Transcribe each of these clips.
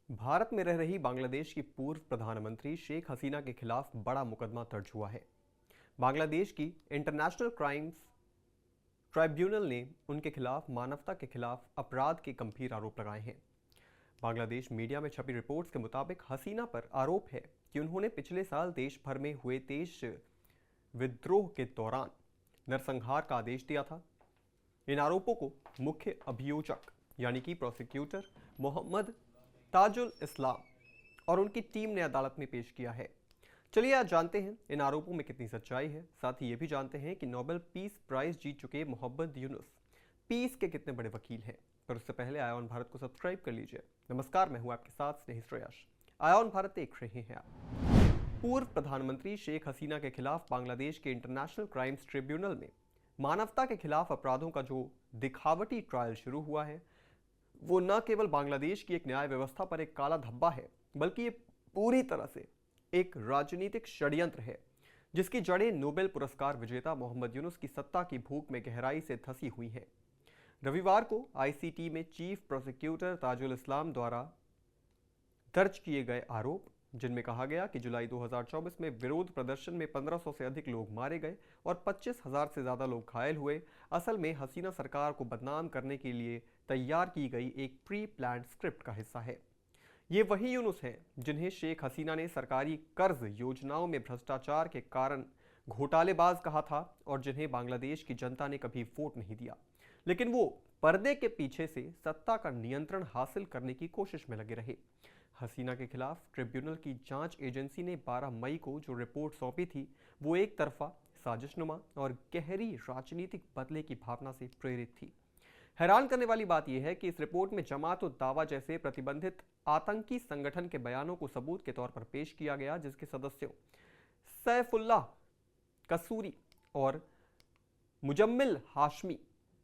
भारत में रह रही बांग्लादेश की पूर्व प्रधानमंत्री शेख हसीना के खिलाफ बड़ा मुकदमा दर्ज हुआ है। बांग्लादेश की इंटरनेशनल क्राइम्स ट्राइब्यूनल ने उनके खिलाफ मानवता के खिलाफ अपराध के गंभीर आरोप लगाए हैं। बांग्लादेश मीडिया में छपी रिपोर्ट्स के मुताबिक हसीना पर आरोप है कि उन्होंने पिछले साल देश भर में हुए देश विद्रोह के दौरान नरसंहार का आदेश दिया था। इन आरोपों को मुख्य अभियोजक यानी कि प्रोसिक्यूटर मोहम्मद ताजुल इस्लाम और उनकी टीम ने अदालत में पेश किया है। चलिए आज जानते हैं इन आरोपों में कितनी सच्चाई है। साथ ही ये भी जानते हैं कि नोबेल पीस प्राइज जीत चुके मोहम्मद यूनुस पीस के कितने बड़े वकील हैं। पर उससे पहले आयोन भारत को सब्सक्राइब कर लीजिए। नमस्कार, मैं हूं आपके साथ स्नेही श्रेयस। आयोन भारत देख रहे हैं आप। पूर्व प्रधानमंत्री शेख हसीना के खिलाफ बांग्लादेश के इंटरनेशनल क्राइम्स ट्रिब्यूनल में मानवता के खिलाफ अपराधों का जो दिखावटी ट्रायल शुरू हुआ है, वो न केवल बांग्लादेश की एक न्याय व्यवस्था पर एक काला धब्बा है, बल्कि ये पूरी तरह से एक राजनीतिक षड्यंत्र है जिसकी जड़ें नोबेल पुरस्कार विजेता मोहम्मद यूनुस की सत्ता की भूख में गहराई से धंसी हुई हैं। रविवार को आईसीटी में चीफ प्रोसिक्यूटर ताजुल इस्लाम द्वारा दर्ज किए गए आरोप, जिनमें कहा गया कि जुलाई 2024 में विरोध प्रदर्शन में 1500 से अधिक लोग मारे गए और 25,000 से ज्यादा लोग घायल हुए, असल में हसीना सरकार को बदनाम करने के लिए तैयार की गई एक प्री प्लान्ड स्क्रिप्ट का हिस्सा है। ये वही यूनुस हैं जिन्हें शेख हसीना ने सरकारी कर्ज योजनाओं में भ्रष्टाचार के कारण घोटालेबाज कहा था और जिन्हें बांग्लादेश की जनता ने कभी वोट नहीं दिया, लेकिन वो पर्दे के पीछे से सत्ता का नियंत्रण हासिल करने की कोशिश में लगे रहे। हसीना के खिलाफ ट्रिब्यूनल की जांच एजेंसी ने 12 मई को जो रिपोर्ट सौंपी थी, वो एक तरफा, साजिशनुमा और गहरी राजनीतिक बदले की भावना से प्रेरित थी। हैरान करने वाली बात यह है कि इस रिपोर्ट में जमात उद दावा जैसे प्रतिबंधित आतंकी संगठन के बयानों को सबूत के तौर पर पेश किया गया, जिसके सदस्यों सैफुल्लाह कसूरी और मुजम्मिल हाशमी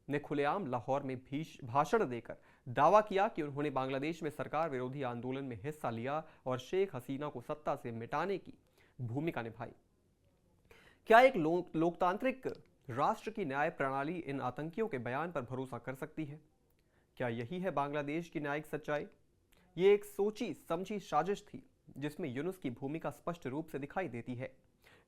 ने खुलेआम लाहौर में भाषण देकर दावा किया कि उन्होंने बांग्लादेश में सरकार विरोधी आंदोलन में हिस्सा लिया और शेख हसीना को सत्ता से मिटाने की भूमिका निभाई। क्या एक लोकतांत्रिक राष्ट्र की न्याय प्रणाली इन आतंकियों के बयान पर भरोसा कर सकती है? क्या यही है बांग्लादेश की न्यायिक सच्चाई? ये एक सोची समझी साजिश थी जिसमें यूनुस की भूमिका स्पष्ट रूप से दिखाई देती है।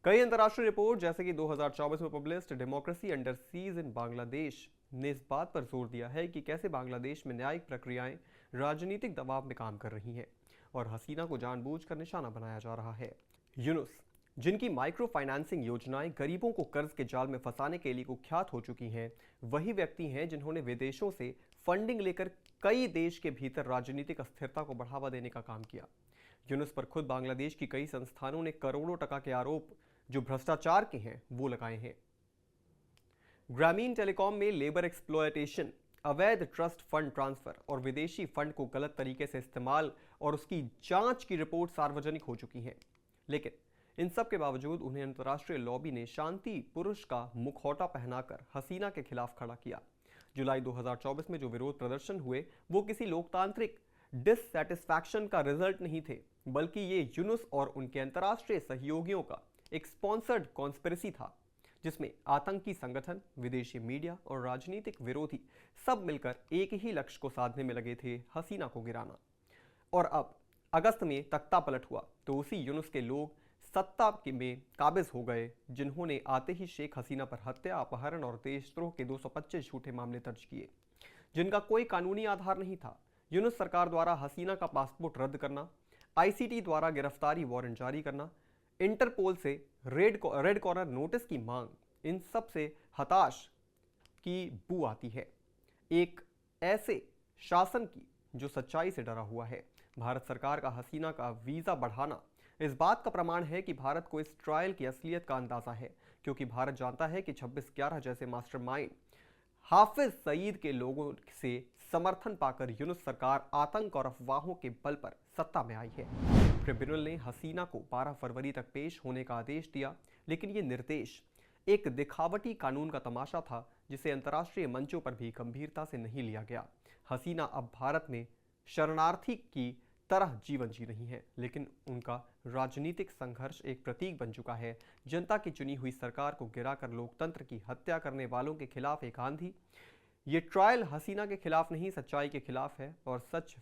कई अंतर्राष्ट्रीय रिपोर्ट जैसे कि 2024 में पब्लिश्ड डेमोक्रेसी अंडर सीज इन बांग्लादेश ने इस बात पर जोर दिया है कि कैसे बांग्लादेश में न्यायिक प्रक्रियाएं राजनीतिक दबाव में काम कर रही हैं और हसीना को जानबूझकर निशाना बनाया जा रहा है। यूनुस, जिनकी माइक्रो फाइनेंसिंग योजनाएं गरीबों को कर्ज के जाल में फंसाने के लिए कुख्यात हो चुकी हैं, वही व्यक्ति हैं जिन्होंने विदेशों से फंडिंग लेकर कई देश के भीतर राजनीतिक अस्थिरता को बढ़ावा देने का काम किया। यूनुस पर खुद बांग्लादेश की कई संस्थानों ने करोड़ों टका के आरोप जो भ्रष्टाचार के हैं वो लगाए हैं। ग्रामीण टेलीकॉम में लेबर एक्सप्लॉयटेशन, अवैध ट्रस्ट फंड ट्रांसफर और विदेशी फंड को गलत तरीके से इस्तेमाल और उसकी जांच की रिपोर्ट सार्वजनिक हो चुकी है। लेकिन इन सब के बावजूद उन्हें अंतर्राष्ट्रीय लॉबी ने शांति पुरुष का मुखौटा पहनाकर हसीना के खिलाफ खड़ा किया। जुलाई 2024 में जो विरोध प्रदर्शन हुए वो किसी लोकतांत्रिक डिससैटिस्फैक्शन का रिजल्ट नहीं थे, बल्कि ये यूनुस और उनके अंतर्राष्ट्रीय सहयोगियों का एक स्पॉन्सर्ड कॉन्स्पिरेसी था, जिसमें आतंकी संगठन, विदेशी मीडिया और राजनीतिक विरोधी सब मिलकर एक ही लक्ष्य को साधने में लगे थे, हसीना को गिराना। और अब अगस्त में तख्ता पलट हुआ तो उसी यूनुस के लोग सत्ता में काबिज हो गए, जिन्होंने आते ही शेख हसीना पर हत्या, अपहरण और देशद्रोह के 225 झूठे मामले दर्ज किए, जिनका कोई कानूनी आधार नहीं था। यूनुस सरकार द्वारा हसीना का पासपोर्ट रद्द करना, आईसीटी द्वारा गिरफ्तारी वारंट जारी करना, इंटरपोल से रेड कॉर्नर नोटिस की मांग, इन सब से हताश की बू आती है, एक ऐसे शासन की जो सच्चाई से डरा हुआ है। भारत सरकार का हसीना का वीजा बढ़ाना इस बात का प्रमाण है कि भारत को इस ट्रायल की असलियत का अंदाजा है, क्योंकि भारत जानता है कि 26/11 जैसे मास्टरमाइंड हाफिज सईद के लोगों से समर्थन पाकर यूनुस सरकार आतंक और अफवाहों के बल पर सत्ता में आई है। ट्रिब्यूनल ने हसीना को 12 फरवरी तक पेश होने का आदेश दिया, लेकिन ये निर्देश एक दिखावटी कानून का तमाशा था जिसे अंतर्राष्ट्रीय मंचों पर भी गंभीरता से नहीं लिया गया। हसीना अब भारत में शरणार्थी की तरह जीवन जी रही हैं, लेकिन उनका राजनीतिक संघर्ष एक प्रतीक बन चुका है। जनता की चुनी हुई सरकार को गिराकर लोकतंत्र की हत्या करने वालों के खिलाफ एक आंधी। ये ट्रायल हसीना के खिलाफ नहीं, सच्चाई के खिलाफ है और सच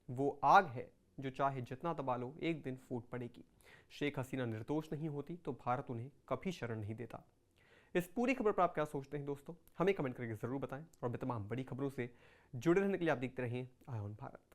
वो आग है जो चाहे जितना दबा लो एक दिन फूट पड़ेगी। शेख हसीना निर्दोष नहीं होती तो भारत उन्हें कभी शरण नहीं देता। इस पूरी खबर पर आप क्या सोचते हैं दोस्तों, हमें कमेंट करके जरूर बताएं और तमाम बड़ी खबरों से जुड़े रहने के लिए आप देखते रहें आय ऑन भारत।